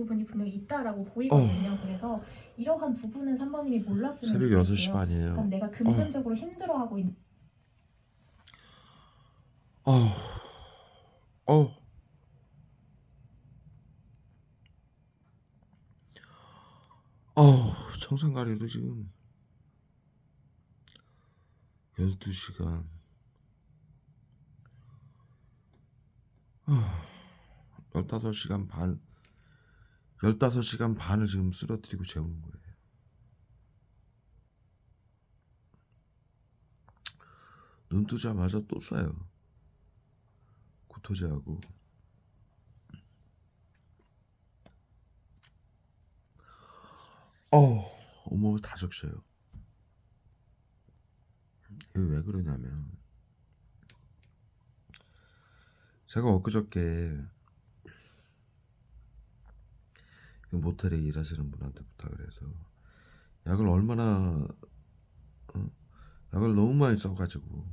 부분이 분명히 있다라고 어, 보이거든요. 그래서 이러한 부분은 3번님이 몰랐으면 새벽 6시 좋겠고요. 반이에요. 약간 내가 어, 금전적으로 힘들어하고 있는 어, 어, 청산가리도 지금 12시간, 15시간 반, 15시간 반을 지금 쓰러뜨리고 재우는 거예요. 눈 뜨자마자 또 쏴요. 구토제하고. 온몸을 다 적셔요. 이게 왜 그러냐면, 제가 엊그저께 모텔에 일하시는 분한테 부탁을 해서 약을 얼마나 약을 너무 많이 써가지고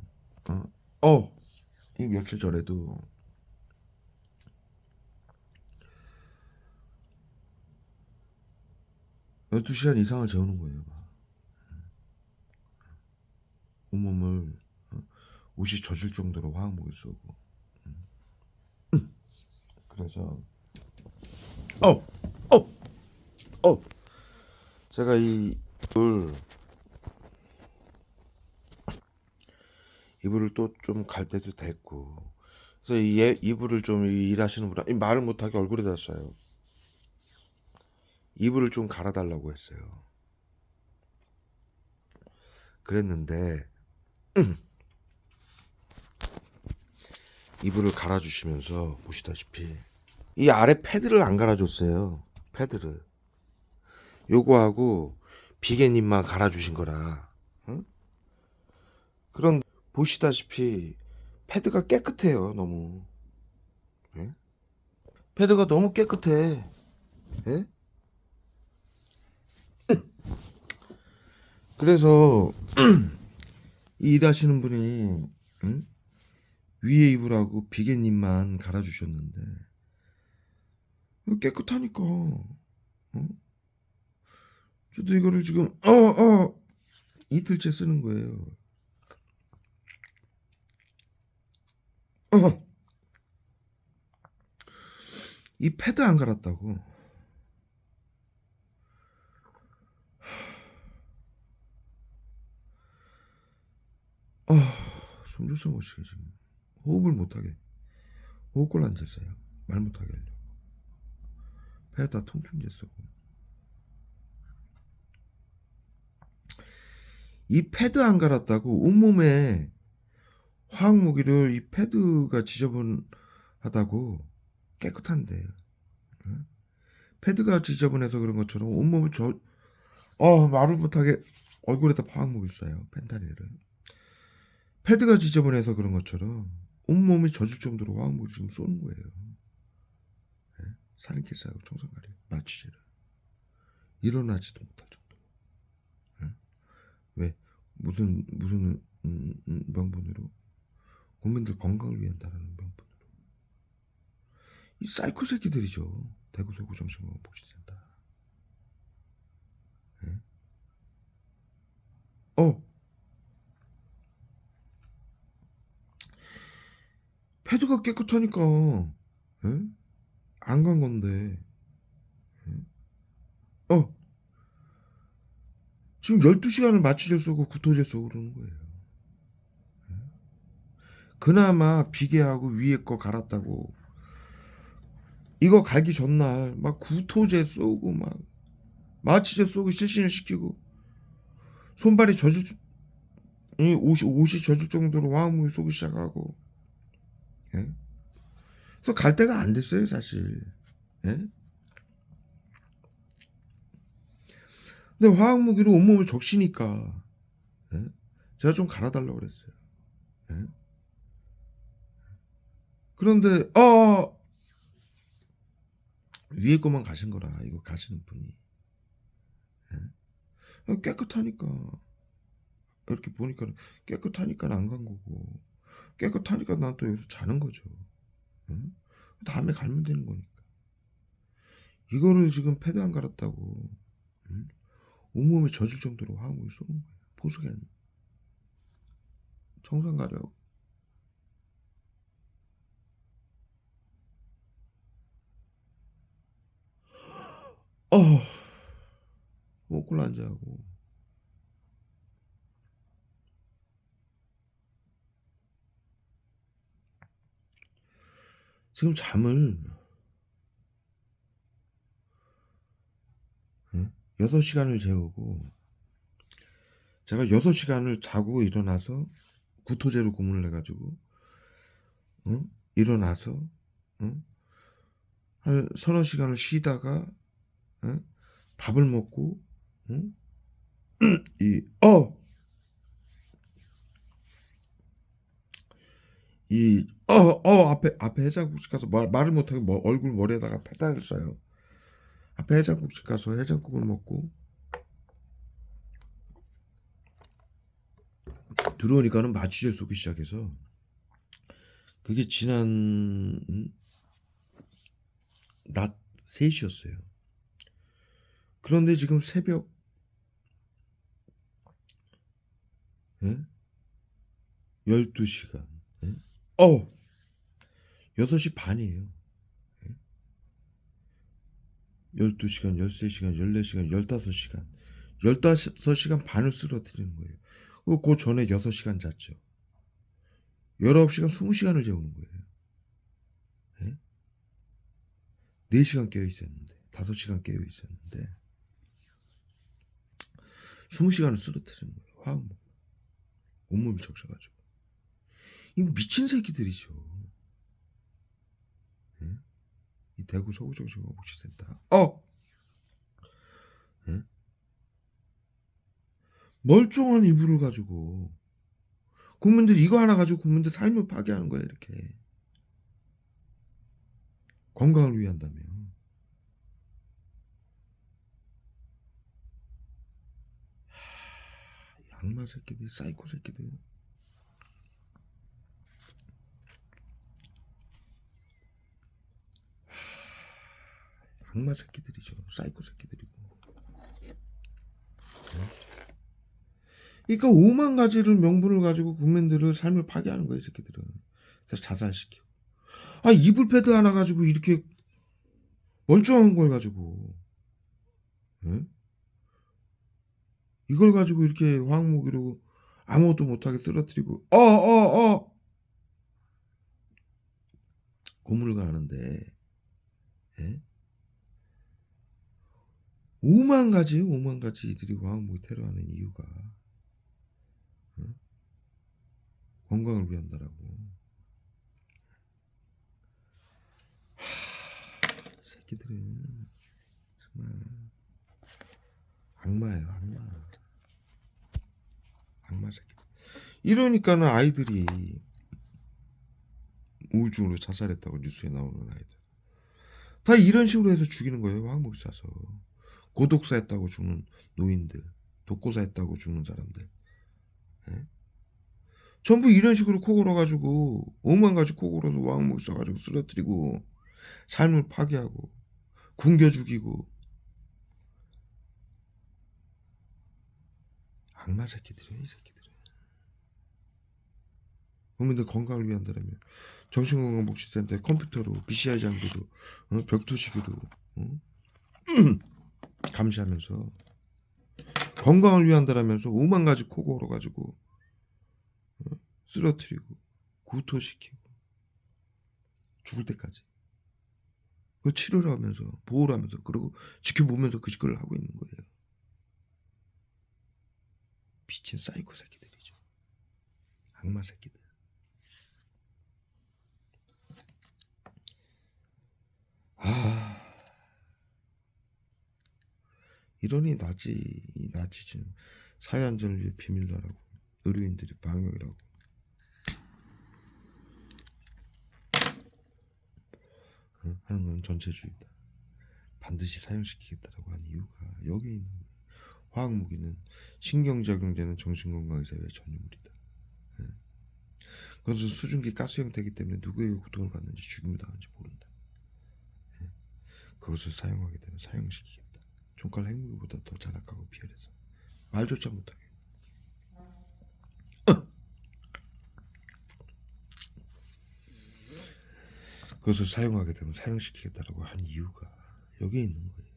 이 며칠 전에도 12시간 이상을 재우는 거예요. 온몸을 옷이 젖을 정도로 화학목을 쏘고. 그래서 어! 어! 어! 제가 이불을 또 좀 갈 때도 됐고, 그래서 이불을 좀 일하시는 분이 말을 못하게 얼굴에다 써요. 이불을 좀 갈아달라고 했어요. 그랬는데 이불을 갈아주시면서 보시다시피 이 아래 패드를 안 갈아줬어요. 패드를 요거하고 비계님만 갈아주신 거라. 응? 그런 보시다시피 패드가 깨끗해요. 너무. 예? 패드가 너무 깨끗해. 예? 그래서 이 일하시는 분이 응? 위에 이불하고 비계님만 갈아주셨는데 깨끗하니까. 저도 이거를 지금 이틀째 쓰는 거예요. 이 패드 안 갈았다고. 숨도 못 쉬게 지금. 호흡을 못하게. 호흡곤란 됐어요. 말 못하게 하려고. 배에다 통풍제 쓰고. 이 패드 안 갈았다고 온몸에 화학 무기를 이 패드가 지저분하다고 깨끗한데. 응? 패드가 지저분해서 그런 것처럼 온몸을 말을 못하게 얼굴에다 화학 무기 쏴요. 펜타닐을. 패드가 지저분해서 그런 것처럼 온몸이 젖을 정도로 화학 무기 지금 쏘는 거예요. 예? 살인캐스하고 청산가리 마취제를 일어나지도 못할 정도. 예? 왜 무슨 명분으로 국민들 건강을 위한다라는 명분으로 이 사이코 새끼들이죠. 대구 서구 정신건강 복지센터. 예? 어 패드가 깨끗하니까 예? 안 간 건데 예? 지금 12시간을 마취제 쏘고 구토제 쏘고 그러는 거예요. 그나마 비계하고 위에 거 갈았다고 이거 갈기 전날 막 구토제 쏘고 막 마취제 쏘고 실신을 시키고 손발이 젖을 이 옷이 젖을 정도로 화학물 쏘기 시작하고. 예? 그래서 갈 데가 안 됐어요 사실. 예? 근데 화학무기로 온몸을 적시니까 예? 제가 좀 갈아달라고 그랬어요. 예? 그런데 위에 것만 가신 거라 이거 가시는 분이 깨끗하니까 이렇게 보니까 깨끗하니까 안 간 거고 깨끗하니까 난 또 여기서 자는 거죠. 응? 다음에 갈면 되는 거니까. 이거를 지금 패드 안 갈았다고, 응? 온몸에 젖을 정도로 화학물을 쏘는 거예요. 보석엔 청산 가려고. 어, 먹고 앉아하고. 지금 잠을, 응? 6시간을 재우고, 제가 6시간을 자고 일어나서 구토제로 고문을 해가지고, 응? 일어나서, 응? 한 서너 시간을 쉬다가, 응? 밥을 먹고, 응? 이, 어! 앞에 해장국집 가서 말을 못하게 얼굴 머리에다가 페달을 써요. 앞에 해장국집 가서 해장국을 먹고, 들어오니까는 마취를 쏘기 시작해서, 그게 지난, 낮 3시였어요. 그런데 지금 새벽, 예? 12시간. 예? 6시 반이에요. 예? 12시간, 13시간, 14시간, 15시간. 15시간 반을 쓰러뜨리는 거예요. 그 전에 6시간 잤죠. 19시간, 20시간을 재우는 거예요. 예? 4시간 깨어 있었는데, 5시간 깨어 있었는데, 20시간을 쓰러뜨리는 거예요. 화학 온몸이 적셔가지고. 이거 미친 새끼들이죠. 예? 이 대구 서구정신건강복지센터. 예? 멀쩡한 이불을 가지고 국민들 이거 하나 가지고 국민들 삶을 파괴하는 거야 이렇게. 건강을 위한다며. 악마 새끼들, 사이코 새끼들. 악마 새끼들이죠. 사이코 새끼들이고. 그러니까 오만 가지를 명분을 가지고 국민들을 삶을 파괴하는 거예요, 이 새끼들은. 그래서 자살시키고. 이불 패드 하나 가지고 이렇게 멀쩡한 걸 가지고, 예? 이걸 가지고 이렇게 화학무기로 아무것도 못하게 쓰러뜨리고, 고문을 가는데, 예? 오만 가지예요, 오만 가지 이들이 화학무기 테러하는 이유가. 예? 건강을 위한다라고. 새끼들은 정말 악마예요, 악마. 악마 새끼들. 이러니까는 아이들이 우울증으로 자살했다고 뉴스에 나오는 아이들. 다 이런 식으로 해서 죽이는 거예요, 화학무기 쏴서. 고독사 했다고 죽는 노인들, 독고사 했다고 죽는 사람들. 예? 전부 이런 식으로 코 골어가지고 오만 가지 코 골어서 화학무기 쏴가지고 쓰러뜨리고 삶을 파괴하고 굶겨 죽이고. 악마 새끼들이에요, 이 새끼들은. 국민들 건강을 위한다면 정신건강복지센터에 컴퓨터로 BCI 장비로 벽투시기로 감시하면서 건강을 위한다라면서 오만 가지 코 골어가지고 쓰러뜨리고 구토시키고 죽을 때까지 그 치료를 하면서 보호를 하면서 그리고 지켜보면서 그 짓을 하고 있는 거예요. 미친 사이코 새끼들이죠. 악마 새끼들. 이러니 나치즘 사회안전을 위해 비밀로라고 의료인들이 방역이라고. 하는 건 전체주의다. 반드시 사용시키겠다라고 하는 이유가 여기에 있는 거예요. 화학무기는 신경작용되는 정신건강의사의 전유물이다. 예. 그것은 수증기 가스 형태이기 때문에 누구에게 고통을 받는지 죽임을 당하는지 모른다. 예. 그것을 사용하게 되면 사용시키겠다. 종칼 핵무기보다 더 잔악하고 비열해서 말조차 못하게. 그것을 사용하게 되면 사용시키겠다라고 한 이유가 여기에 있는 거예요.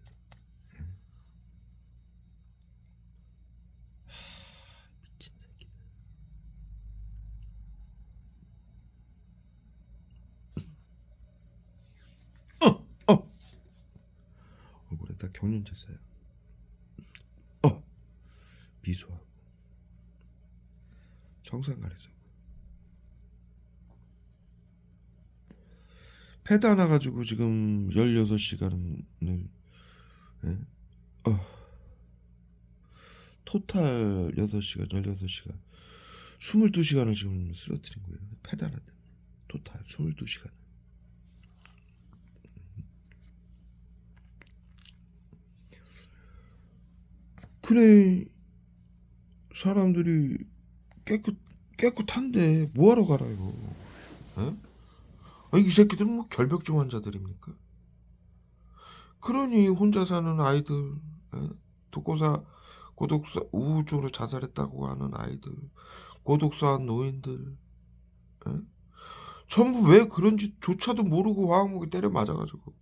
미친 새끼. 얼굴에다 경련자 써요. 비수하고 정상가에서 패드 하나 가지고 지금 16시간을 예? 토탈 6시간 16시간 22시간을 지금 쓰러뜨린 거예요. 패드 하나 때문에 토탈 22시간. 그래 사람들이 깨끗한데 뭐하러 갈아요? 이 새끼들은 뭐 결벽증 환자들입니까? 그러니 혼자 사는 아이들, 고독사 우울증으로 자살했다고 하는 아이들, 고독사한 노인들, 전부 왜 그런지조차도 모르고 화학무기 때려 맞아가지고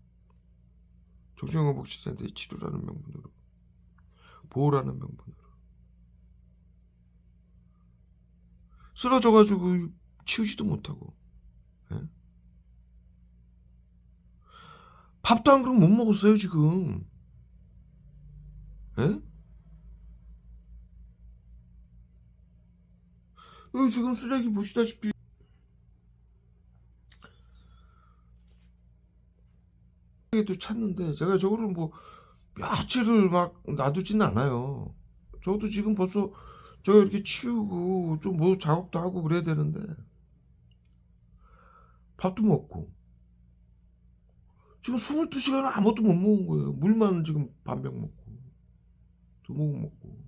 정신건강복지센터에 치료라는 명분으로, 보호라는 명분으로 쓰러져가지고 치우지도 못하고, 밥도 한 그릇 못 먹었어요 지금. 여기 지금 쓰레기 보시다시피 도 찾는데 제가 저거를 뭐 며칠을 막 놔두지는 않아요. 저도 지금 벌써 제가 이렇게 치우고 좀 뭐 작업도 하고 그래야 되는데 밥도 먹고 지금 22시간을 아무것도 못 먹은 거예요. 물만 지금 반병 먹고 2모금 먹고.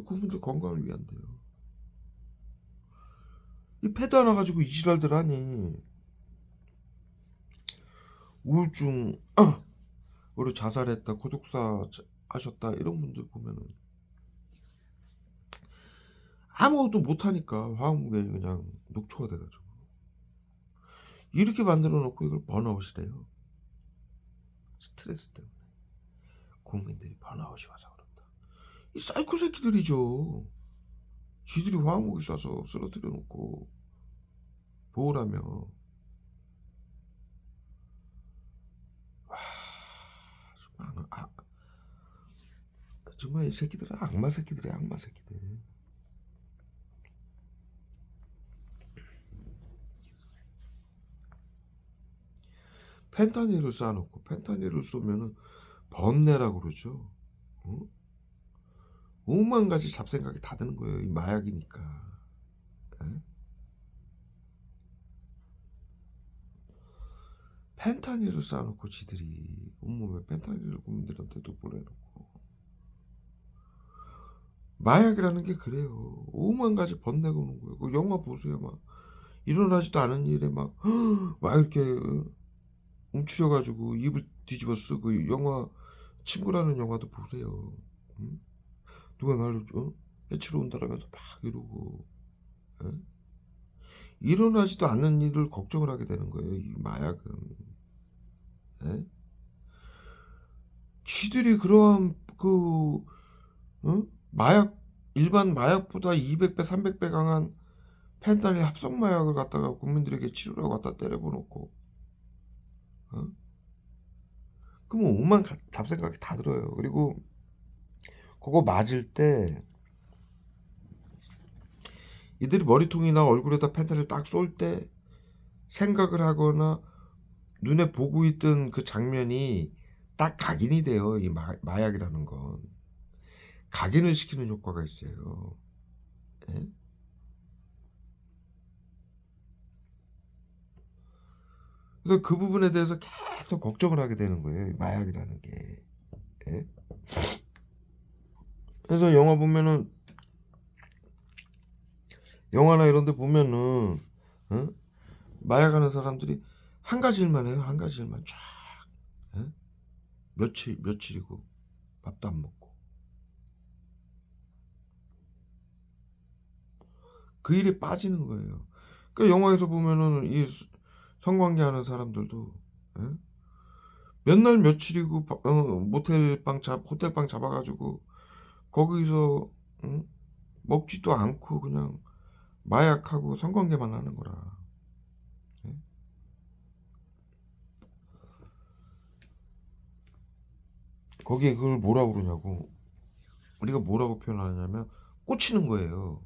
국민들 건강을 위한데요. 이 패드 하나 가지고 이 지랄들 하니 우울증으로 자살했다, 고독사 하셨다 이런 분들 보면은 아무것도 못하니까 화학무게 그냥 녹초가 돼가지고 이렇게 만들어 놓고 이걸 번아웃이래요. 스트레스 때문에 국민들이 번아웃이 와서 그런다. 이 사이코 새끼들이죠. 지들이 화학무기 쏴서 쓰러뜨려 놓고 보호라며. 정말 이 새끼들은 악마 새끼들이야, 악마 새끼들. 펜타닐을 쏴놓고 펜타닐을 쏘면은 번뇌라고 그러죠. 오만 가지 잡생각이 다 드는 거예요. 이 마약이니까. 펜타닐을 쏴놓고 지들이 온몸에 펜타닐을 국민들한테도 보내놓고. 마약이라는 게 그래요. 오만 가지 번뇌가 오는 거예요. 그 영화 보세요. 막 일어나지도 않은 일에 막 이렇게 움츠려가지고 입을 뒤집어 쓰고. 영화 친구라는 영화도 보세요. 누가 나를 해치러 온다라면서 막 이러고. 일어나지도 않는 일을 걱정을 하게 되는 거예요. 이 마약은. 지들이 그러한 마약, 일반 마약보다 200배 300배 강한 펜타닐 합성 마약을 갖다가 국민들에게 치료라고 갖다 때려보놓고 그러면 오만 잡생각이 다 들어요. 그리고 그거 맞을 때 이들이 머리통이나 얼굴에다 펜타닐 딱 쏠 때 생각을 하거나 눈에 보고 있던 그 장면이 딱 각인이 돼요. 이 마약이라는 건 각인을 시키는 효과가 있어요. 그래서 그 부분에 대해서 계속 걱정을 하게 되는 거예요. 마약이라는 게. 그래서 영화 보면은, 영화나 이런 데 보면은 마약하는 사람들이 한 가지 일만 해요. 한 가지 일만 쫙. 예? 며칠이고 밥도 안 먹고. 그 일에 빠지는 거예요. 그러니까 영화에서 보면은 이 성관계 하는 사람들도 예? 몇 날 며칠이고 호텔방 잡아가지고 거기서 먹지도 않고 그냥 마약하고 성관계만 하는 거라. 예? 거기에 그걸 뭐라고 그러냐고. 우리가 뭐라고 표현하냐면 꽂히는 거예요.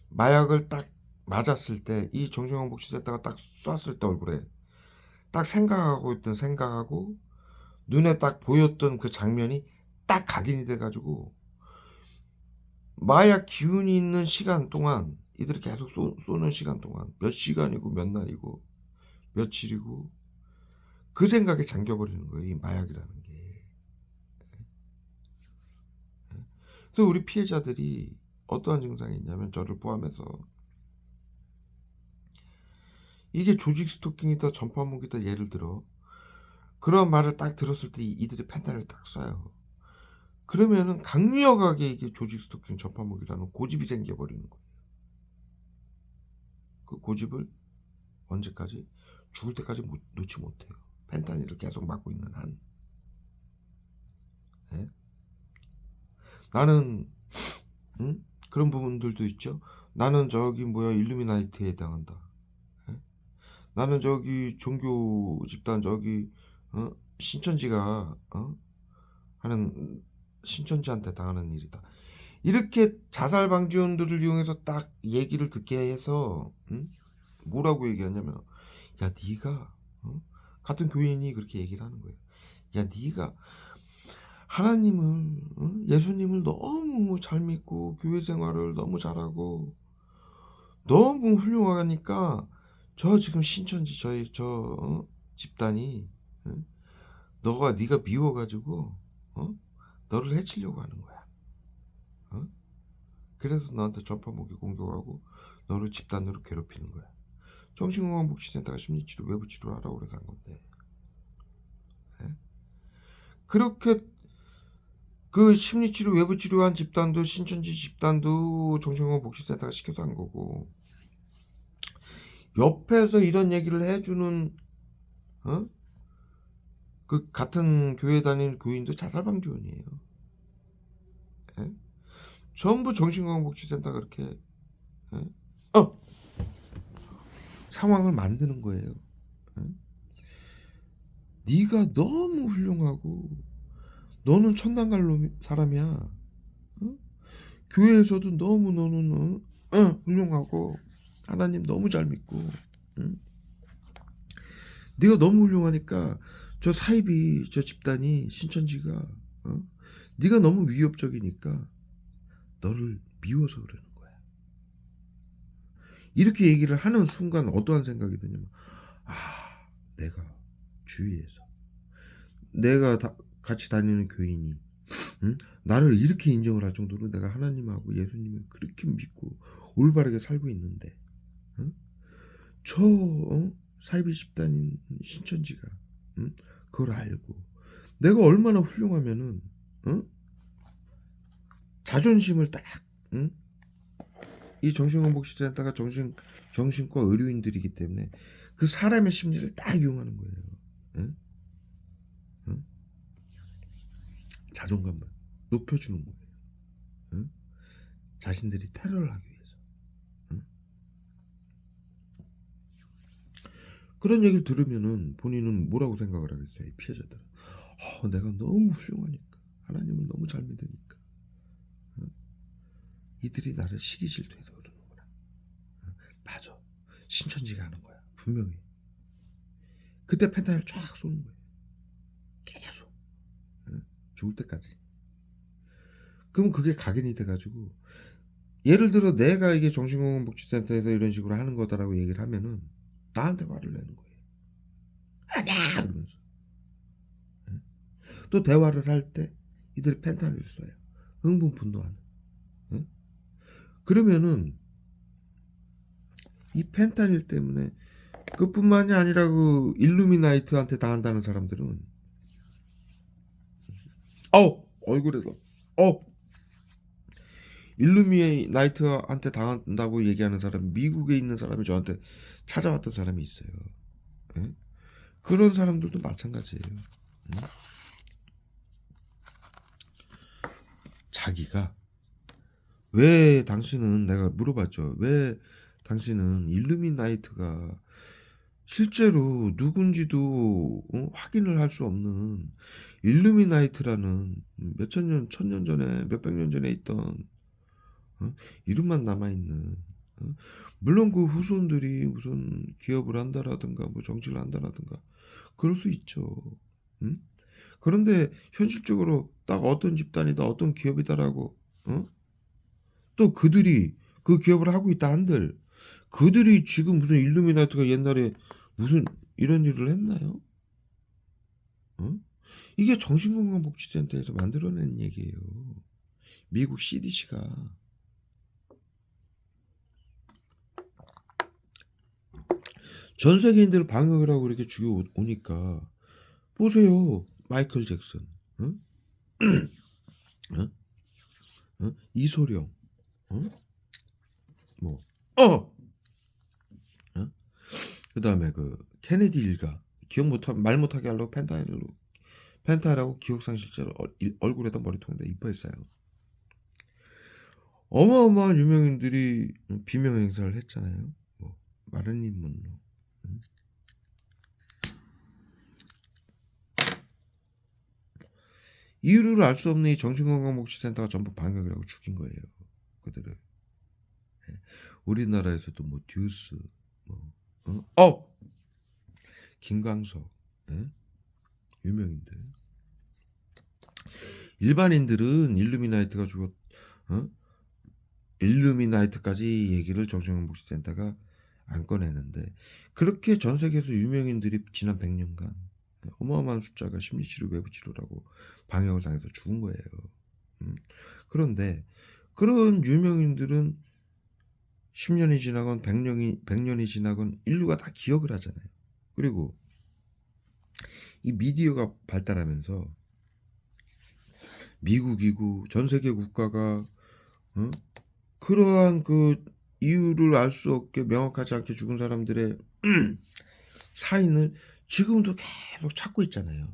마약을 딱 맞았을 때 이 정신건복지센터가 딱 쐈을 때 얼굴에 딱 생각하고 있던 생각하고 눈에 딱 보였던 그 장면이 딱 각인이 돼가지고 마약 기운이 있는 시간 동안 이들이 계속 쏘는 시간 동안 몇 시간이고 몇 날이고 며칠이고 그 생각에 잠겨버리는 거예요. 이 마약이라는 게. 그래서 우리 피해자들이 어떠한 증상이 있냐면 저를 포함해서 이게 조직 스토킹이다 전파무기다 예를 들어 그런 말을 딱 들었을 때 이들이 펜타를 딱 쏴요. 그러면은 강력하게 이게 조직 스토킹 전파무기라는 고집이 생겨버리는 거예요. 그 고집을 언제까지? 죽을 때까지 놓지 못해요. 펜타닐을 계속 맞고 있는 한. 네? 나는 그런 부분들도 있죠. 나는 저기 뭐야 일루미나이트에 해당한다. 네? 나는 저기 종교 집단 저기 신천지가 하는 신천지한테 당하는 일이다. 이렇게 자살 방지원들을 이용해서 딱 얘기를 듣게 해서 뭐라고 얘기하냐면 야 네가 같은 교인이 그렇게 얘기를 하는 거예요. 야 네가 하나님을 예수님을 너무 잘 믿고 교회 생활을 너무 잘하고 너무 훌륭하니까 저 지금 신천지 저희 집단이 네가 미워가지고 너를 해치려고 하는 거야. 그래서 너한테 전파무기 공격하고 너를 집단으로 괴롭히는 거야. 정신건강복지센터가 심리치료 외부치료를 하라고 그래서 한 건데. 예? 그렇게 그 심리치료 외부치료한 집단도 신천지 집단도 정신건강복지센터가 시켜서 한 거고 옆에서 이런 얘기를 해주는 그 같은 교회 다니는 교인도 자살방지원이에요. 예? 전부 정신건강복지센터가 그렇게 상황을 만드는 거예요. 네가 너무 훌륭하고 너는 천당 갈 사람이야. 교회에서도 너무 너는 훌륭하고 하나님 너무 잘 믿고 네가 너무 훌륭하니까 저 사이비 저 집단이 신천지가 네가 너무 위협적이니까 너를 미워서 그러는 거야. 이렇게 얘기를 하는 순간 어떠한 생각이 드냐면 내가 주위에서 내가 같이 다니는 교인이 나를 이렇게 인정을 할 정도로 내가 하나님하고 예수님을 그렇게 믿고 올바르게 살고 있는데 저 사이비 집단인 신천지가 그걸 알고 내가 얼마나 훌륭하면은 자존심을 딱 이 정신건복지센터가 정신과 의료인들이기 때문에 그 사람의 심리를 딱 이용하는 거예요. 자존감을 높여주는 거예요. 자신들이 테러를 하기 위해서. 그런 얘기를 들으면은 본인은 뭐라고 생각을 하겠어요? 이 피해자들은 내가 너무 훌륭하니까 하나님을 너무 잘 믿으니까 이들이 나를 시기 질투해서 그러는구나. 맞아. 신천지가 하는 거야. 분명히. 그때 펜타닐 쫙 쏘는 거예요. 계속. 죽을 때까지. 그럼 그게 각인이 돼가지고 예를 들어 내가 이게 정신건강복지센터에서 이런 식으로 하는 거다라고 얘기를 하면은 나한테 화를 내는 거예요. 아니야 그러면서. 또 대화를 할 때 이들이 펜타닐을 써요. 흥분 분노하는. 그러면은 이 펜타닐 때문에 그뿐만이 아니라 그 일루미나이트한테 당한다는 사람들은 얼굴에도 일루미나이트한테 당한다고 얘기하는 사람, 미국에 있는 사람이 저한테 찾아왔던 사람이 있어요. 예? 그런 사람들도 마찬가지예요. 자기가 왜 당신은, 내가 물어봤죠. 왜 당신은 일루미나이트가 실제로 누군지도 확인을 할 수 없는 일루미나이트라는 몇천 년, 천년 전에, 몇백 년 전에 있던 이름만 남아있는, 물론 그 후손들이 무슨 기업을 한다라든가 뭐 정치를 한다라든가 그럴 수 있죠. 응? 그런데 현실적으로 딱 어떤 집단이다, 어떤 기업이다라고 또 그들이 그 기업을 하고 있다 한들 그들이 지금 무슨 일루미나티가 옛날에 무슨 이런 일을 했나요? 어? 이게 정신건강복지센터에서 만들어낸 얘기예요. 미국 CDC가. 전 세계인들을 방역을 하고 이렇게 죽여오니까 보세요. 마이클 잭슨, 어? 어? 이소룡, 뭐, 그 다음에 그 케네디 일가, 말 못하게 하려고 펜타일하고 기억상실제로 얼굴에다 머리통에다 이뻐했어요. 어마어마한 유명인들이 비명 행사를 했잖아요. 뭐 마릴린 먼로. 이유를 알 수 없는 이 정신건강복지센터가 전부 방역이라고 죽인 거예요. 그들을. 우리나라에서도 뭐 듀스, 김광석, 유명인들. 일반인들은 일루미나이트가 일루미나이트까지 얘기를 정신건강복지센터가 안 꺼내는데, 그렇게 전 세계에서 유명인들이 지난 100년간 어마어마한 숫자가 심리치료, 외부치료라고 방역을 당해서 죽은 거예요. 그런데 그런 유명인들은 10년이 지나건 100년이 지나건 인류가 다 기억을 하잖아요. 그리고 이 미디어가 발달하면서 미국이고 전 세계 국가가 그러한 그 이유를 알 수 없게 명확하지 않게 죽은 사람들의 사인을 지금도 계속 찾고 있잖아요.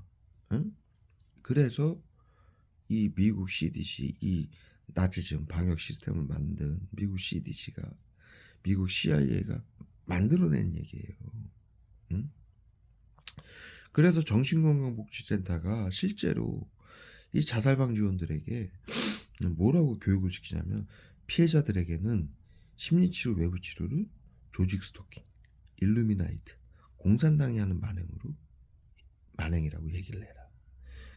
그래서 이 미국 CDC, 이 나치즘 방역 시스템을 만든 미국 CDC가, 미국 CIA가 만들어낸 얘기예요. 그래서 정신건강복지센터가 실제로 이 자살방지원들에게 뭐라고 교육을 시키냐면, 피해자들에게는 심리치료, 외부치료를 조직 스토킹, 일루미나이트, 공산당이 하는 만행이라고 얘기를 해라.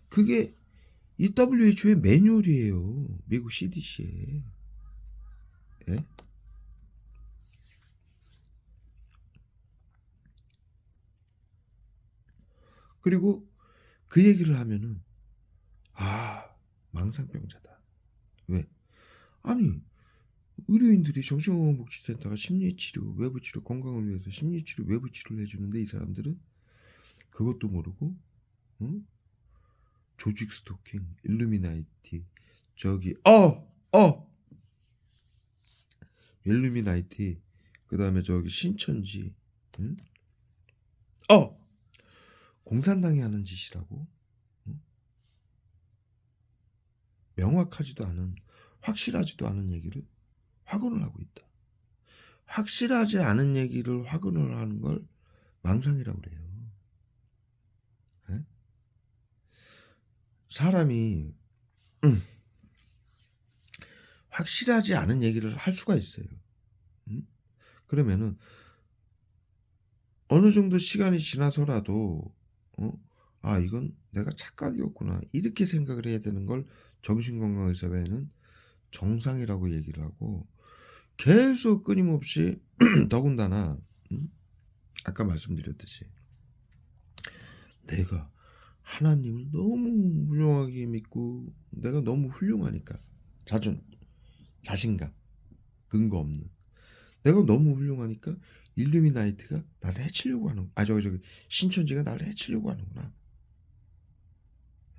그게 이 WHO의 매뉴얼이에요. 미국 CDC에. 예? 그리고 그 얘기를 하면은 망상병자다. 왜? 아니, 의료인들이 정신건강복지센터가 심리치료, 외부치료, 건강을 위해서 심리치료, 외부치료를 해주는데 이 사람들은 그것도 모르고 조직 스토킹, 일루미나이티, 저기 일루미나이티, 그 다음에 저기 신천지, 공산당이 하는 짓이라고 명확하지도 않은, 확실하지도 않은 얘기를 확언을 하고 있다. 확실하지 않은 얘기를 확언을 하는 걸 망상이라고 그래요. 네? 사람이 확실하지 않은 얘기를 할 수가 있어요. 그러면은 어느 정도 시간이 지나서라도 이건 내가 착각이었구나, 이렇게 생각을 해야 되는 걸 정신건강의사회는 정상이라고 얘기를 하고, 계속 끊임없이 더군다나 아까 말씀드렸듯이 내가 하나님을 너무 훌륭하게 믿고 내가 너무 훌륭하니까 자신감, 근거 없는, 내가 너무 훌륭하니까 일루미나이트가 나를 해치려고 하는, 저기 신천지가 나를 해치려고 하는구나.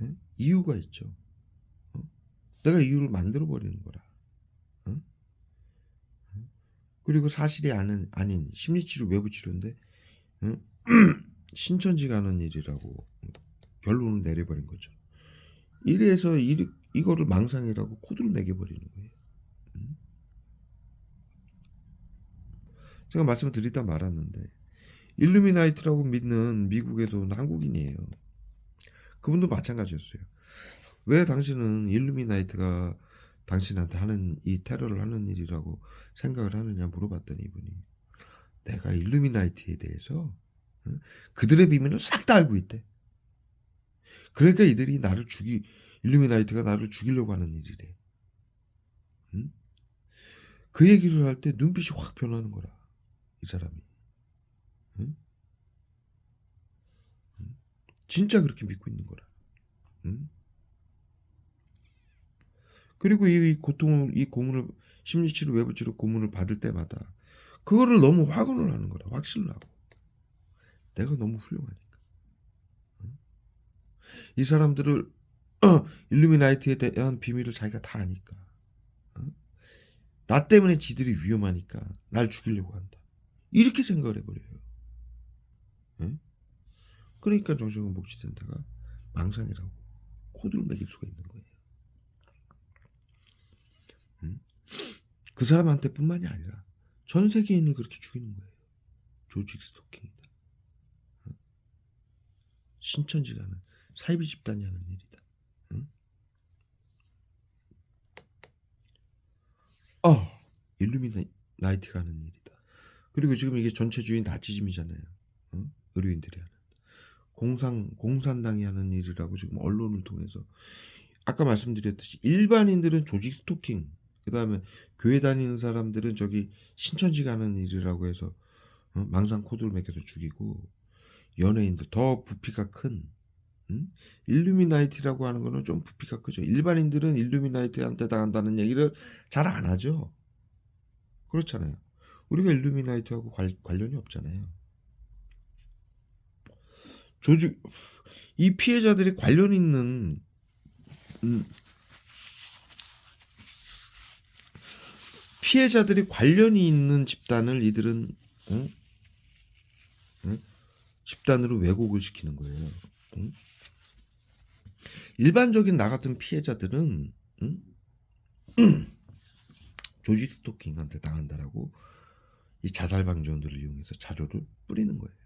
응? 이유가 있죠. 어? 내가 이유를 만들어 버리는 거라. 응? 그리고 사실이 아닌 심리치료 외부 치료인데, 응? 신천지가 하는 일이라고 결론을 내려버린 거죠. 이래서 이거를 망상이라고 코드를 매겨버리는 거예요. 응? 제가 말씀을 드리다 말았는데, 일루미나이트라고 믿는 미국에도 한국인이에요. 그분도 마찬가지였어요. 왜 당신은 일루미나이트가 당신한테 하는 이 테러를 하는 일이라고 생각을 하느냐 물어봤더니 이분이, 내가 일루미나이트에 대해서 그들의 비밀을 싹 다 알고 있대. 그러니까 이들이 일루미나이트가 나를 죽이려고 하는 일이래. 응? 그 얘기를 할 때 눈빛이 확 변하는 거라, 이 사람이. 응? 응? 진짜 그렇게 믿고 있는 거라. 응? 그리고 이 고문을, 심리치료 외부치료 고문을 받을 때마다 그거를 너무 확언을 하는 거라, 확신을 하고. 내가 너무 훌륭하니까. 응? 이 사람들을 일루미나이트에 대한 비밀을 자기가 다 아니까. 응? 나 때문에 지들이 위험하니까 날 죽이려고 한다. 이렇게 생각을 해버려요. 응? 그러니까 정신건 복지센터가 망상이라고 코드를 매길 수가 있는 거예요. 응? 그 사람한테뿐만이 아니라 전 세계인을 그렇게 죽이는 거예요. 조직 스토킹이다. 신천지가 하는, 사이비 집단이 하는 일이다. 응? 일루미나이트가 하는 일이다. 그리고 지금 이게 전체주의 나치즘이잖아요. 응? 의료인들이 하는. 공산당이 하는 일이라고 지금 언론을 통해서, 아까 말씀드렸듯이 일반인들은 조직 스토킹, 그 다음에 교회 다니는 사람들은 저기 신천지가 하는 일이라고 해서 망상 코드를 매겨서 죽이고, 연예인들 더 부피가 큰, 일루미나이트라고 하는 거는 좀 부피가 크죠. 일반인들은 일루미나이트한테 당한다는 얘기를 잘 안 하죠. 그렇잖아요. 우리가 일루미나이트하고 관련이 없잖아요. 조직, 이 피해자들이 관련 있는, 피해자들이 관련이 있는 집단을 이들은 응? 응? 집단으로 왜곡을 시키는 거예요. 응? 일반적인 나 같은 피해자들은 응? 조직 스토킹한테 당한다라고 이 자살 방지원들을 이용해서 자료를 뿌리는 거예요.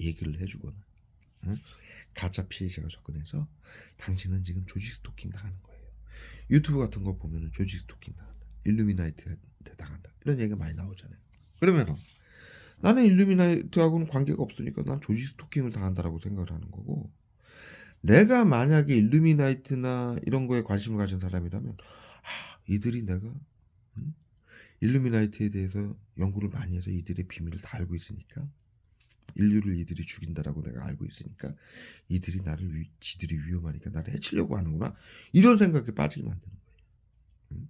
얘기를 해주거나, 응? 가짜 피해자가 접근해서 당신은 지금 조직 스토킹 당하는 거예요. 유튜브 같은 거 보면은 조직 스토킹 당한다, 일루미나이트한테 당한다, 이런 얘기가 많이 나오잖아요. 그러면 나는 일루미나이트하고는 관계가 없으니까 난 조직 스토킹을 당한다라고 생각을 하는 거고, 내가 만약에 일루미나이트나 이런 거에 관심을 가진 사람이라면, 이들이 내가 일루미나이트에 대해서 연구를 많이 해서 이들의 비밀을 다 알고 있으니까, 인류를 이들이 죽인다라고 내가 알고 있으니까 이들이 지들이 위험하니까 나를 해치려고 하는구나, 이런 생각에 빠지게 만드는 거예요. 응?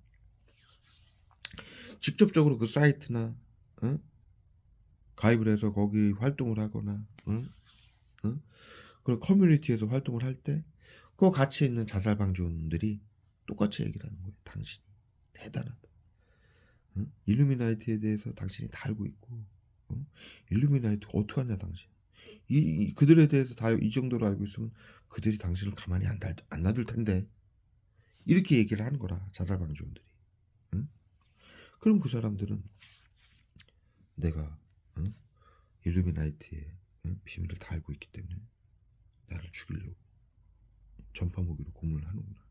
직접적으로 그 사이트나 가입을 해서 거기 활동을 하거나, 그리고 커뮤니티에서 활동을 할 때 그 같이 있는 자살 방지원들이 똑같이 얘기를 하는 거예요. 당신이 대단하다. 일루미나이트에 대해서 당신이 다 알고 있고, 일루미나이트가 어떻게 하냐 당신. 그들에 대해서 다 이 정도로 알고 있으면 그들이 당신을 가만히 안 놔둘 텐데, 이렇게 얘기를 하는 거라, 자살 방지원들이. 응? 그럼 그 사람들은 내가 일루미나이트의 비밀을 다 알고 있기 때문에 나를 죽이려고 전파 무기로 고문을 하는구나.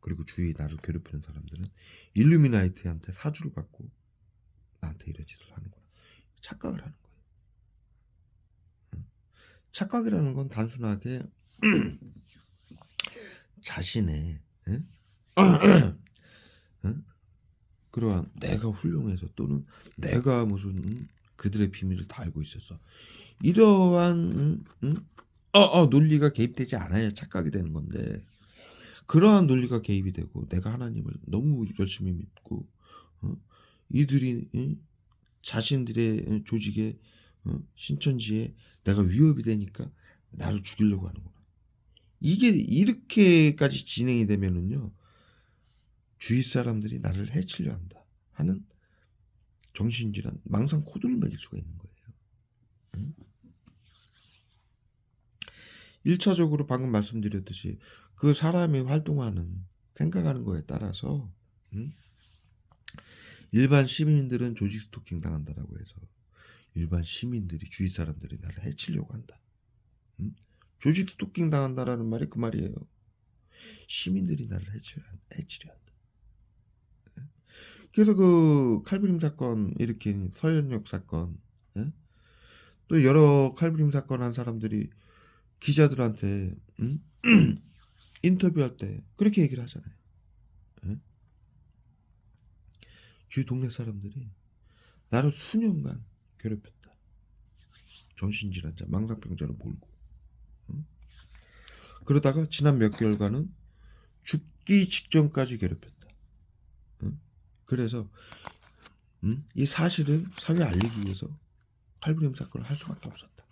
그리고 주위에 나를 괴롭히는 사람들은 일루미나이트한테 사주를 받고 나한테 이런 짓을 하는구나, 착각을 하는 거예요. 착각이라는 건 단순하게 자신의 그러한 내가 훌륭해서, 또는 내가 무슨 그들의 비밀을 다 알고 있어서, 이러한 논리가 개입되지 않아야 착각이 되는 건데, 그러한 논리가 개입이 되고 내가 하나님을 너무 열심히 믿고 이들이 자신들의 조직에 신천지에 내가 위협이 되니까 나를 죽이려고 하는구나. 이게 이렇게까지 진행이 되면은요, 주위 사람들이 나를 해치려 한다 하는 정신질환, 망상 코드를 매길 수가 있는 거예요. 1차적으로 방금 말씀드렸듯이 그 사람이 활동하는 생각하는 거에 따라서 일반 시민들은 조직 스토킹 당한다라고 해서 일반 시민들이 주위 사람들이 나를 해치려고 한다. 조직 스토킹 당한다라는 말이 그 말이에요. 시민들이 나를 해치려 한다. 그래서 그 칼빈 사건 일으킨 서현역 사건, 또 여러 칼빈 사건 한 사람들이 기자들한테 인터뷰할 때 그렇게 얘기를 하잖아요. 주위 동네 사람들이 나를 수년간 괴롭혔다. 정신질환자, 망상병자로 몰고. 그러다가 지난 몇 개월간은 죽기 직전까지 괴롭혔다. 그래서 이 사실을 사회에 알리기 위해서 칼부림 사건을 할 수밖에 없었다.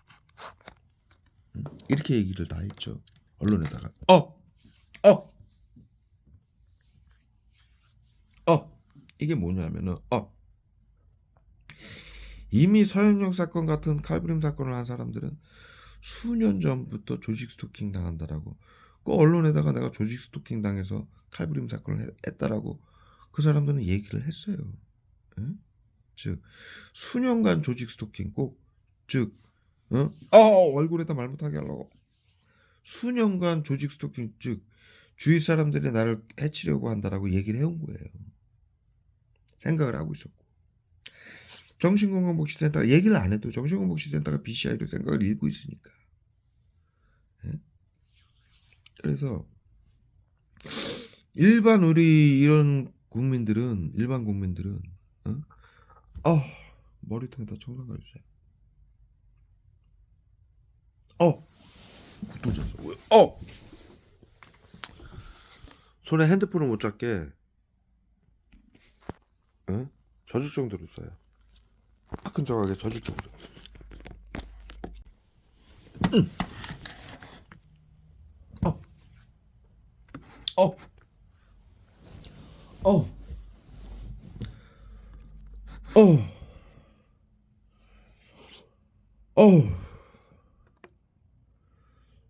이렇게 얘기를 다 했죠. 언론에다가. 이게 뭐냐면은 이미 서현역 사건 같은 칼부림 사건을 한 사람들은 수년 전부터 조직 스토킹 당한다라고, 그 언론에다가 내가 조직 스토킹 당해서 칼부림 사건을 했다라고 그 사람들은 얘기를 했어요. 즉 수년간 조직 스토킹, 얼굴에다 말 못하게 하려고 수년간 조직 스토킹, 즉 주위 사람들이 나를 해치려고 한다라고 얘기를 해온 거예요. 생각을 하고 있었고, 정신건강복지센터가 얘기를 안 해도 정신건강복지센터가 BCI로 생각을 읽고 있으니까. 그래서 일반 국민들은 머리통에다 청산 가주세요. 굳어졌어. 손에 핸드폰을 못 잡게 젖을 정도로 써요. 끈적하게 젖을 정도.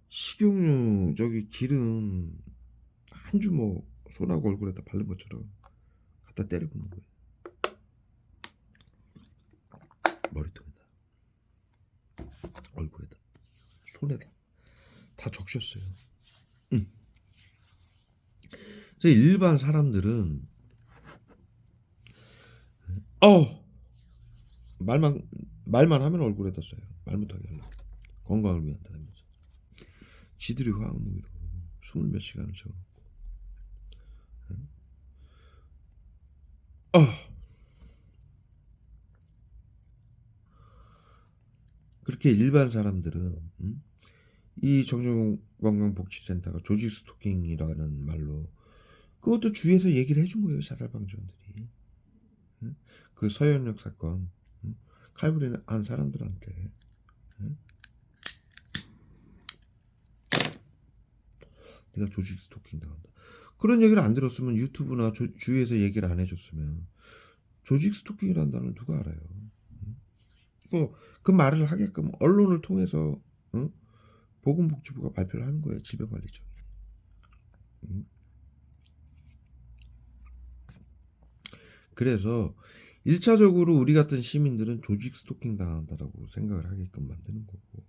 식용유 저기 기름 한 주먹 손하고 얼굴에다 바른 것처럼 갖다 때려 붓는 거예요. 머리통에다, 얼굴에다, 손에다 다 적셨어요. 그래서 일반 사람들은 말만 하면 얼굴에다 써요. 말 못하게 하려고. 건강을 위한다면서. 지들이 화학무기로 20몇 시간을 채워놓고. 그렇게 일반 사람들은 이 정신건강복지센터가 조직 스토킹이라는 말로 그것도 주위에서 얘기를 해준 거예요. 자살방지원들이. 그 서현역 사건 칼부림 한 사람들한테 내가 조직 스토킹 당한다. 그런 얘기를 안 들었으면, 유튜브나 주위에서 얘기를 안 해줬으면 조직 스토킹이라는 단어를 누가 알아요? 그 말을 하게끔 언론을 통해서 보건복지부가 발표를 하는 거예요. 질병관리청이. 그래서 1차적으로 우리 같은 시민들은 조직 스토킹 당한다라고 생각을 하게끔 만드는 거고,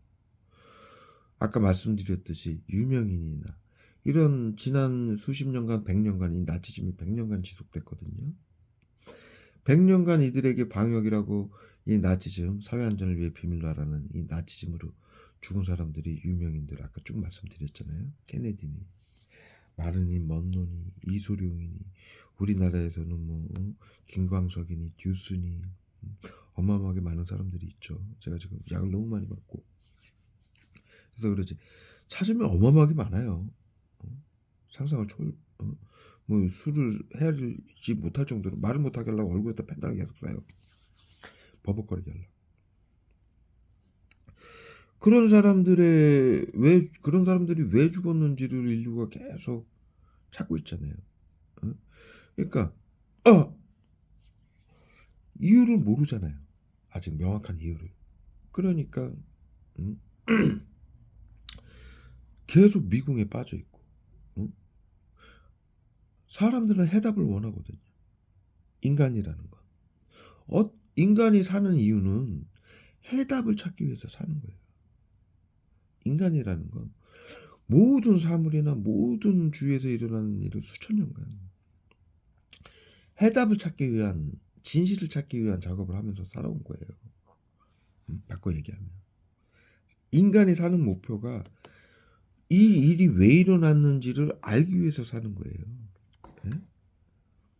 아까 말씀드렸듯이 유명인이나 이런 지난 수십 년간 100년간 이 나치즘이 100년간 지속됐거든요. 100년간 이들에게 방역이라고 이 나치즘, 사회안전을 위해 비밀로하라는 이 나치즘으로 죽은 사람들이 유명인들, 아까 쭉 말씀드렸잖아요. 케네디니, 마르니 먼노니, 이소룡이니, 우리나라에서는 뭐 김광석이니, 듀스니, 어마어마하게 많은 사람들이 있죠. 제가 지금 약을 너무 많이 받고 그래서 그러지 찾으면 어마어마하게 많아요. 상상을 뭐 술을 헤아리지 못할 정도로 말을 못하게 하려고 얼굴에다 펜다를 계속 쏴요. 버벅거리게 하려고. 그런 사람들이 왜 죽었는지를 인류가 계속 찾고 있잖아요. 어? 그러니까 이유를 모르잖아요. 아직 명확한 이유를. 그러니까 계속 미궁에 빠져 있고. 사람들은 해답을 원하거든요. 인간이라는 건. 인간이 사는 이유는 해답을 찾기 위해서 사는 거예요. 인간이라는 건 모든 사물이나 모든 주위에서 일어나는 일을 수천 년간 해답을 찾기 위한, 진실을 찾기 위한 작업을 하면서 살아온 거예요. 바꿔 얘기하면 인간이 사는 목표가 이 일이 왜 일어났는지를 알기 위해서 사는 거예요. 예?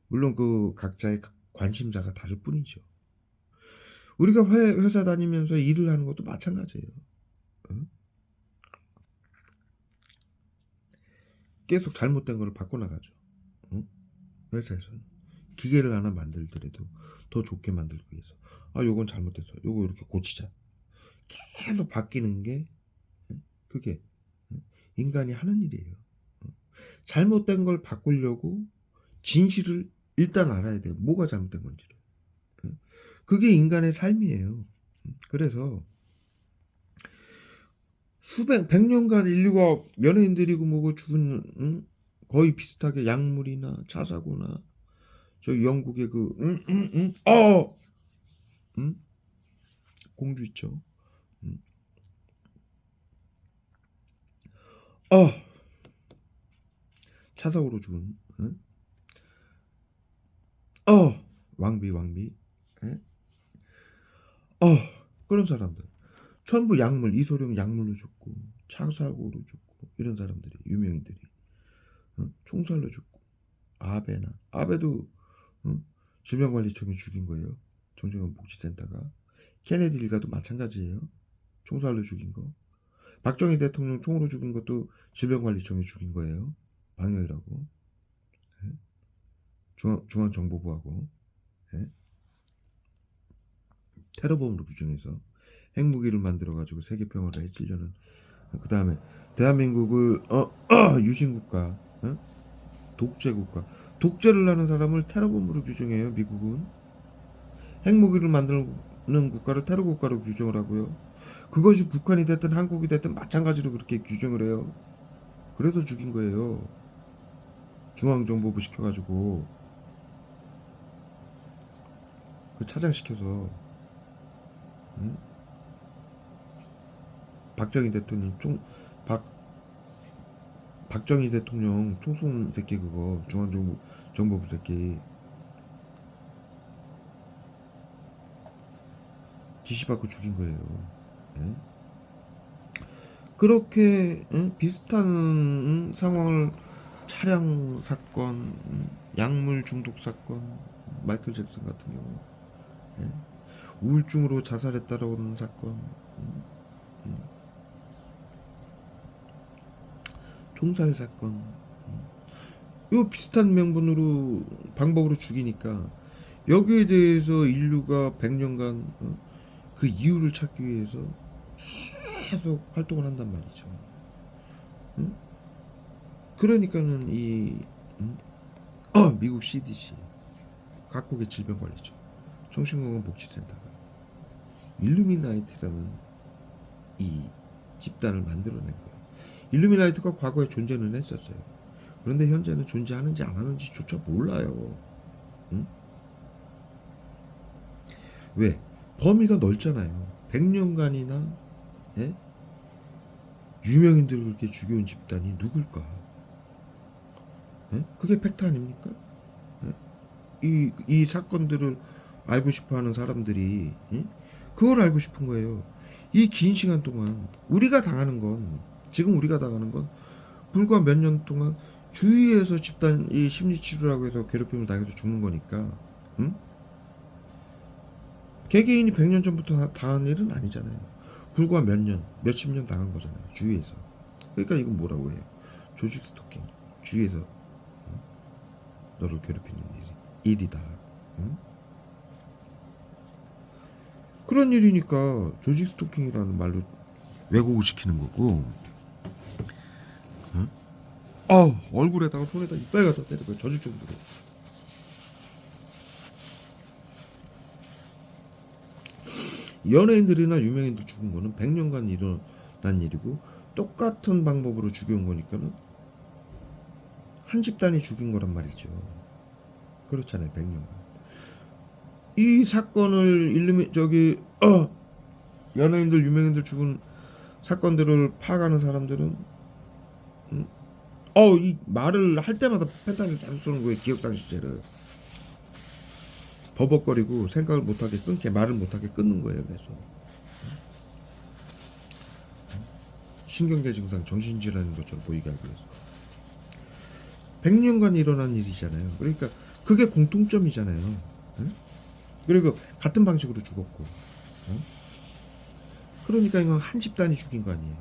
물론 그 각자의 관심사가 다를 뿐이죠. 우리가 회사 다니면서 일을 하는 것도 마찬가지예요. 계속 잘못된 걸 바꿔나가죠. 회사에서는 기계를 하나 만들더라도 더 좋게 만들기 위해서 요건 잘못됐어, 요거 이렇게 고치자. 계속 바뀌는 게 그게 인간이 하는 일이에요. 잘못된 걸 바꾸려고 진실을 일단 알아야 돼요. 뭐가 잘못된 건지를. 그게 인간의 삶이에요. 그래서 백년간 인류가 연예인들이고 뭐고 죽은 거의 비슷하게 약물이나 차 사고나 저 영국의 그 공주 있죠. 차 사고로 죽은 왕비 예? 그런 사람들 전부 약물, 이소룡 약물로 죽고 차 사고로 죽고 이런 사람들이, 유명인들이 총살로 죽고, 아베도 질병관리청이 죽인 거예요. 정신건 복지센터가. 케네디 일가도 마찬가지예요. 총살로 죽인 거. 박정희 대통령 총으로 죽인 것도 질병관리청이 죽인 거예요. 방역이라고. 중앙정보부하고 테러범으로 규정해서 핵무기를 만들어가지고 세계평화를 해치려는. 그 다음에 대한민국을 유신국가, 독재국가, 독재를 하는 사람을 테러범으로 규정해요. 미국은 핵무기를 만드는 국가를 테러국가로 규정을 하고요. 그것이 북한이 됐든 한국이 됐든 마찬가지로 그렇게 규정을 해요. 그래서 죽인 거예요. 중앙정보부 시켜가지고 그 차장시켜서. 박정희 대통령 박정희 대통령 총쏜 새끼, 그거 중앙정보부 새끼 지시받고 죽인 거예요. 예? 그렇게 비슷한 상황을, 차량 사건, 약물 중독 사건, 마이클 잭슨 같은 경우, 우울증으로 자살했다라고 하는 사건, 총살 사건, 요 비슷한 방법으로 죽이니까 여기에 대해서 인류가 100년간 그 이유를 찾기 위해서 계속 활동을 한단 말이죠. 그러니까는 미국 CDC, 각국의 질병관리청, 정신건강복지센터가 일루미나이트라는 이 집단을 만들어낸 거예요. 일루미나이트가 과거에 존재는 했었어요. 그런데 현재는 존재하는지 안 하는지조차 몰라요. 왜? 범위가 넓잖아요. 100년간이나 유명인들을 그렇게 죽여온 집단이 누굴까? 그게 팩트 아닙니까? 이 사건들을 알고 싶어하는 사람들이 그걸 알고 싶은 거예요. 이 긴 시간 동안 지금 우리가 당하는 건 불과 몇 년 동안 주위에서 집단 이 심리치료라고 해서 괴롭힘을 당해서 죽는 거니까. 개개인이 100년 전부터 당한 일은 아니잖아요. 불과 몇십 년 당한 거잖아요. 주위에서. 그러니까 이건 뭐라고 해요? 조직 스토킹. 주위에서. 너를 괴롭히는 일이다. 응? 그런 일이니까 조직 스토킹이라는 말로 왜곡을 시키는 거고. 응? 얼굴에다가 손에다 이빨 갖다 때리고 젖을 정도로. 연예인들이나 유명인들 죽은 거는 100년간 일어난 일이고 똑같은 방법으로 죽여온 거니까는 한 집단이 죽인 거란 말이죠. 그렇잖아요. 100년간. 이 사건을 연예인들 유명인들 죽은 사건들을 파악하는 사람들은 이 말을 할 때마다 펜타닐 계속 쏘는 거예요. 기억상실제를 버벅거리고 생각을 못하게 끊게 말을 못하게 끊는 거예요. 계속 신경계 증상 정신질환인 것처럼 보이게 하기 위해서 100년간 일어난 일이잖아요. 그러니까 그게 공통점이잖아요. 응? 그리고 같은 방식으로 죽었고 응? 그러니까 이건 한 집단이 죽인 거 아니에요.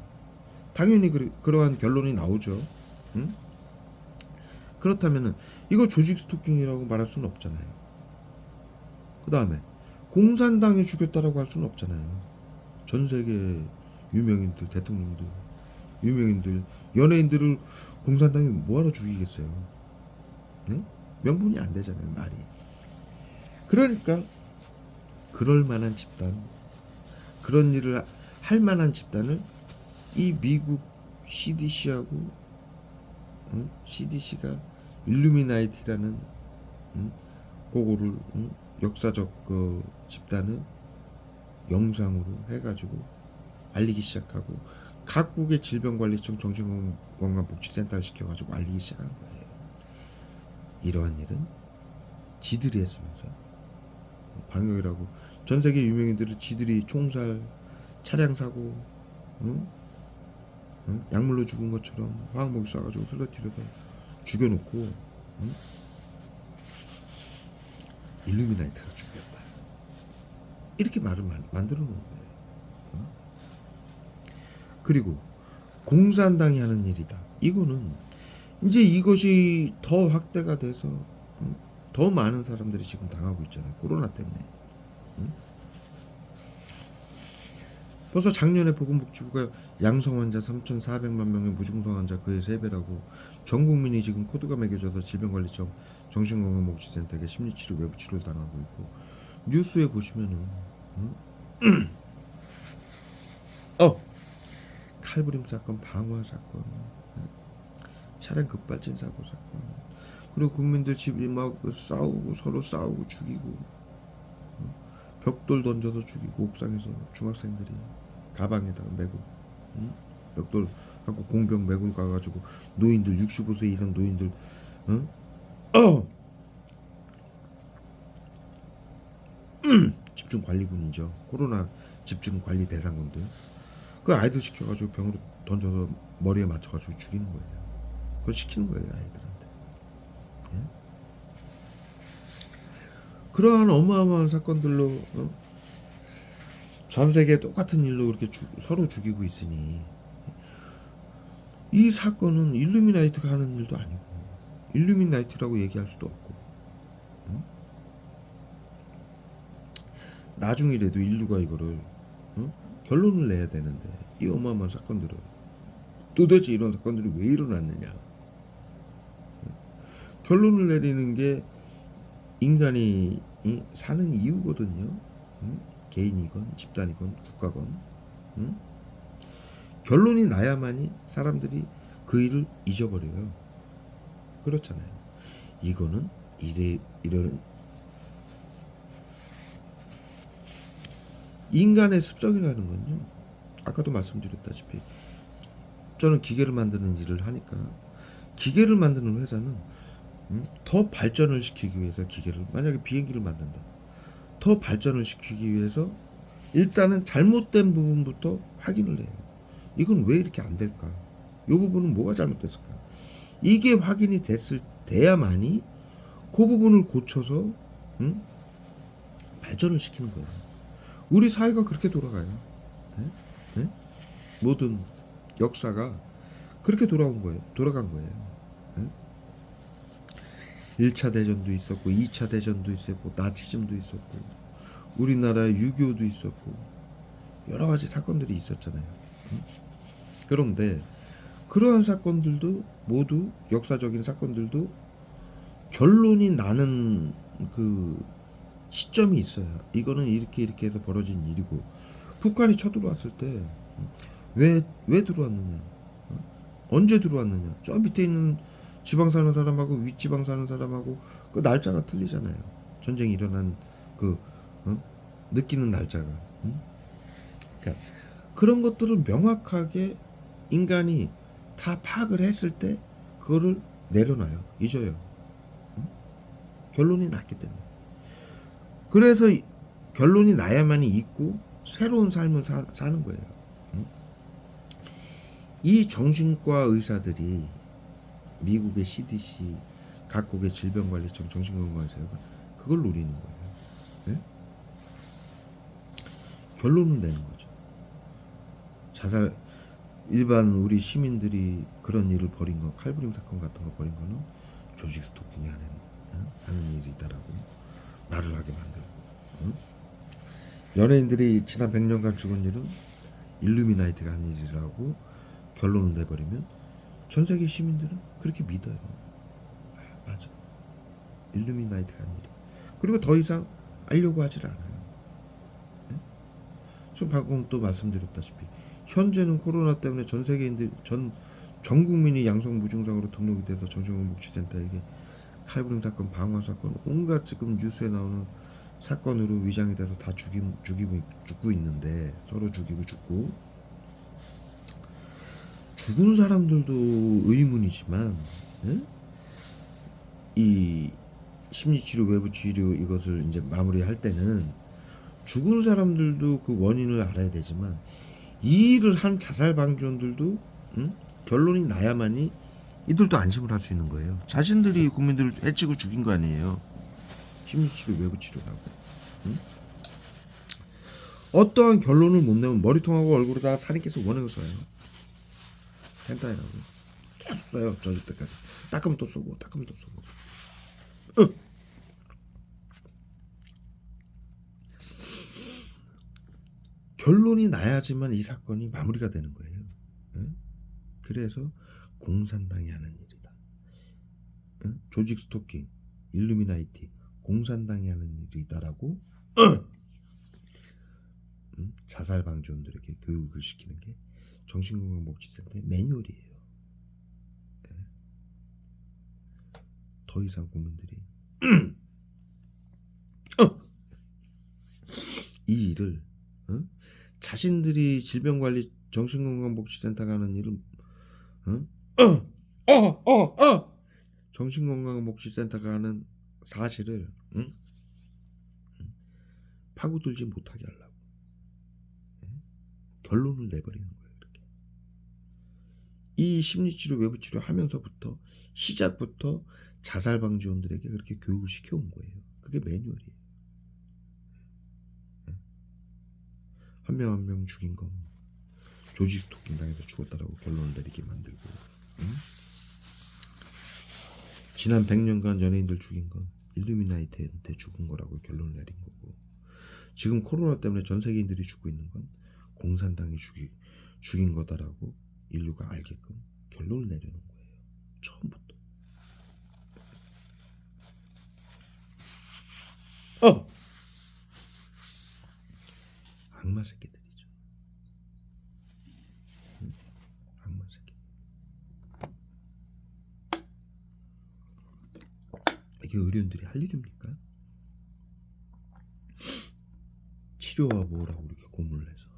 당연히 그러한 결론이 나오죠. 응? 그렇다면은 이거 조직 스토킹이라고 말할 수는 없잖아요. 그 다음에 공산당이 죽였다라고 할 수는 없잖아요. 전 세계 유명인들, 대통령들, 유명인들, 연예인들을 공산당이 뭐하러 죽이겠어요? 네? 명분이 안 되잖아요, 말이. 그러니까 그럴 만한 집단, 그런 일을 할 만한 집단을 이 미국 CDC하고 CDC가 일루미나이티라는 그거를 역사적 그 집단을 영상으로 해가지고 알리기 시작하고 각국의 질병관리청 정신건강복지센터를 시켜가지고 알리기 시작한 거예요. 이러한 일은 지들이 했으면서 방역이라고 전 세계 유명인들을 지들이 총살, 차량 사고, 약물로 죽은 것처럼 화학무기 쏴가지고 쓰러뜨려서 죽여놓고 일루미나이트가 죽였다. 이렇게 말을 만들어 놓은 거예요. 그리고 공산당이 하는 일이다. 이거는 이제 이것이 더 확대가 돼서 더 많은 사람들이 지금 당하고 있잖아요. 코로나 때문에. 벌써 작년에 보건복지부가 양성 환자 3,400만 명의 무증상 환자 그의 3배라고 전 국민이 지금 코드가 매겨져서 질병관리청 정신건강복지센터에 심리치료 외부 치료를 당하고 있고 뉴스에 보시면은 칼부림 사건, 방화 사건, 차량 급발진 사고 사건, 그리고 국민들 집이 막 싸우고 서로 싸우고 죽이고 벽돌 던져서 죽이고 옥상에서 중학생들이 가방에다가 메고 벽돌 갖고 공병 메고 가가지고 노인들 65세 이상 노인들 집중관리군이죠. 코로나 집중관리 대상군들 그 아이들 시켜가지고 병으로 던져서 머리에 맞춰가지고 죽이는 거예요. 그걸 시키는 거예요 아이들한테. 예? 그러한 어마어마한 사건들로 전 세계 똑같은 일로 그렇게 서로 죽이고 있으니 이 사건은 일루미나이트가 하는 일도 아니고 일루미나이트라고 얘기할 수도 없고 나중이라도 인류가 이거를 결론을 내야 되는데 이 어마어마한 사건들을 도대체 이런 사건들이 왜 일어났느냐 결론을 내리는 게 인간이 사는 이유거든요. 개인이건 집단이건 국가건 결론이 나야만이 사람들이 그 일을 잊어버려요. 그렇잖아요. 이거는 이런 인간의 습성이라는 건요. 아까도 말씀드렸다시피 저는 기계를 만드는 일을 하니까 기계를 만드는 회사는 더 발전을 시키기 위해서 기계를 만약에 비행기를 만든다. 더 발전을 시키기 위해서 일단은 잘못된 부분부터 확인을 해요. 이건 왜 이렇게 안 될까? 이 부분은 뭐가 잘못됐을까? 이게 확인이 돼야만이 그 부분을 고쳐서 발전을 시키는 거예요. 우리 사회가 그렇게 돌아가요. 네? 네? 모든 역사가 그렇게 돌아간 거예요. 네? 1차 대전도 있었고 2차 대전도 있었고 나치즘도 있었고 우리나라에 유교도 있었고 여러 가지 사건들이 있었잖아요. 응? 그런데 그러한 사건들도 모두 역사적인 사건들도 결론이 나는 그 시점이 있어요. 이거는 이렇게 해서 벌어진 일이고 북한이 쳐들어왔을 때 왜 들어왔느냐, 언제 들어왔느냐, 저 밑에 있는 지방 사는 사람하고 윗지방 사는 사람하고 그 날짜가 틀리잖아요. 전쟁이 일어난 그 느끼는 날짜가. 그러니까 그런 것들을 명확하게 인간이 다 파악을 했을 때 그거를 내려놔요. 잊어요. 결론이 났기 때문에. 그래서 결론이 나야만이 있고 새로운 삶을 사는 거예요. 이 정신과 의사들이 미국의 CDC, 각국의 질병관리청, 정신건강의사가 그걸 노리는 거예요. 네? 결론을 내는 거죠. 자살, 일반 우리 시민들이 그런 일을 벌인 거, 칼부림 사건 같은 거 벌인 거는 조직 스토킹이 하는 일이다라고 말을 하게 만들고, 연예인들이 지난 100년간 죽은 일은 일루미나이트가 한 일이라고 결론을 내버리면 전 세계 시민들은 그렇게 믿어요. 맞아, 일루미나이트가 한 일이. 그리고 더 이상 알려고 하질 않아요. 네? 좀 방금 또 말씀드렸다시피 현재는 코로나 때문에 전 세계인들 전 국민이 양성 무증상으로 등록이 돼서 정신건강복지센터에게 칼부림 사건, 방화 사건, 온갖 지금 뉴스에 나오는 사건으로 위장이 돼서 다 죽고 있는데, 서로 죽이고 죽고, 죽은 사람들도 의문이지만, 예? 이 심리치료, 외부치료 이것을 이제 마무리할 때는 죽은 사람들도 그 원인을 알아야 되지만 이 일을 한 자살방지원들도 결론이 나야만이 이들도 안심을 할 수 있는 거예요. 자신들이 국민들을 해치고 죽인 거 아니에요. 심리치료, 외부치료라고. 어떠한 결론을 못 내면 머리통하고 얼굴에다 살인캐스 원액을 써요. 펜타이라고 계속 써요. 젖을 때까지. 닦으면 또 쏘고 닦으면 또 쏘고. 결론이 나야지만 이 사건이 마무리가 되는 거예요. 그래서 공산당이 하는 일이다. 조직 스토킹, 일루미나이티, 공산당이 하는 일이다라고 자살방지원들에게 교육을 시키는 게 정신건강복지센터의 매뉴얼이에요. 더 이상 국민들이 이 일을 자신들이 질병관리 정신건강복지센터가 하는 일을 정신건강복지센터가 하는 사실을 파고들지 못하게 하려고 결론을 내버리는 거예요. 이렇게. 이 심리치료, 외부치료 하면서부터 시작부터 자살방지원들에게 그렇게 교육을 시켜온 거예요. 그게 매뉴얼이에요. 한 명 한 명 죽인 건 조직 스토킹 당해서 죽었다라고 결론을 내리게 만들고, 지난 100년간 연예인들 죽인 건 일루미나이트한테 죽은 거라고 결론을 내린 거고, 지금 코로나 때문에 전 세계인들이 죽고 있는 건 공산당이 죽인 거다라고 인류가 알게끔 결론을 내려놓은 거예요. 처음부터. 악마 새끼들이죠. 악마 새끼. 이게 의료인들이 할 일입니까? 치료와 뭐라고 이렇게 고문을 해서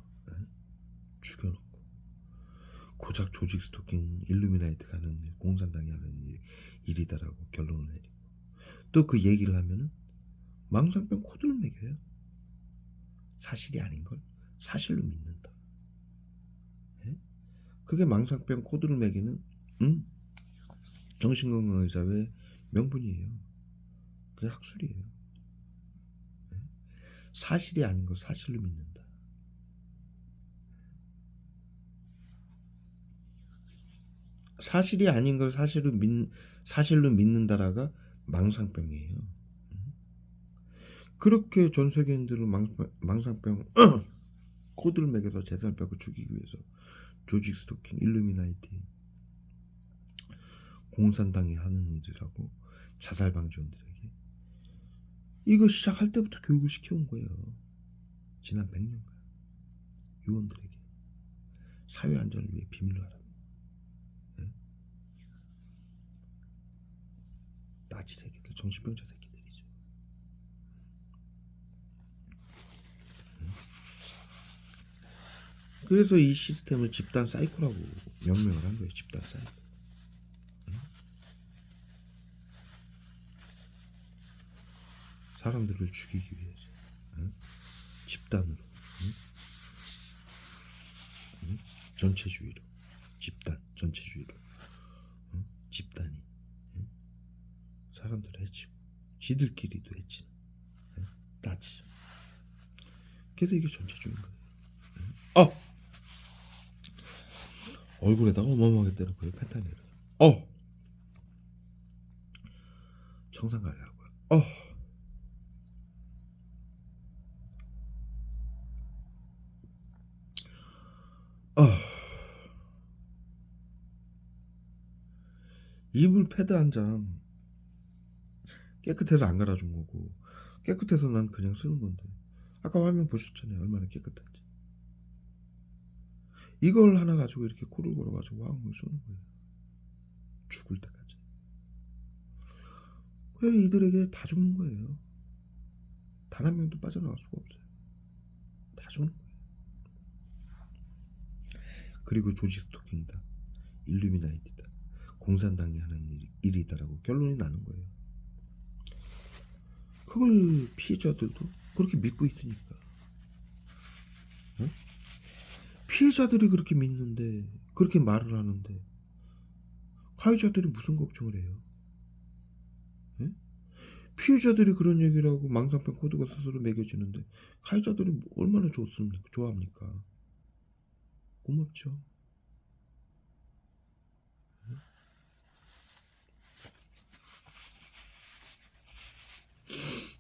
죽여놓고 고작 조직 스토킹, 일루미나이트가 하는 일, 공산당이 하는 일이다라고 결론을 내리고, 또 그 얘기를 하면은 망상병 코드를 매겨요. 사실이 아닌 걸 사실로 믿는다. 그게 망상병 코드를 매기는 정신건강의사의 명분이에요. 그게 학술이에요. 사실이 아닌 걸 사실로 믿는다. 사실이 아닌 걸 사실로 믿는다라가 망상병이에요. 그렇게 전 세계인들을 망상병 코드를 매겨서 재산을 뺏고 죽이기 위해서 조직 스토킹, 일루미나이티, 공산당이 하는 일이라고 자살 방지원들에게 이거 시작할 때부터 교육을 시켜온 거예요. 지난 100년간 유언들에게 사회 안전을 위해 비밀로 하라. 네? 나치 새끼들, 정신병자 새끼들이죠. 그래서 이 시스템을 집단 사이코라고 명명을 한 거예요. 집단 사이코. 사람들을 죽이기 위해서 집단으로 전체주의로 집단 전체주의로 집단이 사람들을 해치고 지들끼리도 해치는 나치. 그래서 이게 전체주의인 거예요. 얼굴에다가 어마어마하게 때린 거예요. 펜타닐을. 청산 가려고요. 이불 패드 한 장 깨끗해서 안 갈아준 거고 깨끗해서 난 그냥 쓰는 건데 아까 화면 보셨잖아요. 얼마나 깨끗한지. 이걸 하나 가지고 이렇게 코를 걸어가지고 화음을 쏘는 거예요. 죽을 때까지. 그래서 이들에게 다 죽는 거예요. 단 한 명도 빠져나갈 수가 없어요. 다 죽는 거예요. 그리고 조직 스토킹이다, 일루미나이티다, 공산당이 하는 일이다라고 결론이 나는 거예요. 그걸 피해자들도 그렇게 믿고 있으니까. 피해자들이 그렇게 믿는데 그렇게 말을 하는데 가해자들이 무슨 걱정을 해요? 피해자들이 그런 얘기를 하고 망상병 코드가 스스로 매겨지는데 가해자들이 얼마나 좋아합니까? 고맙죠.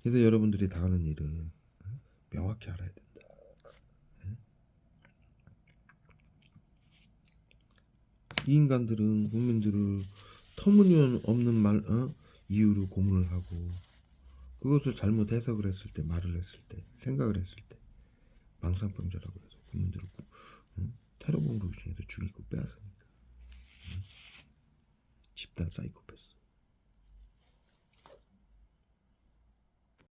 그래서 여러분들이 당하는 일은 명확히 알아야 된다. 이 인간들은 국민들을 터무니없는 이유로 고문을 하고 그것을 잘못 해석을 했을 때, 말을 했을 때, 생각을 했을 때 망상병자라고 해서 국민들을 테러범으로 유신해서 죽이고 빼앗으니까 집단 사이코.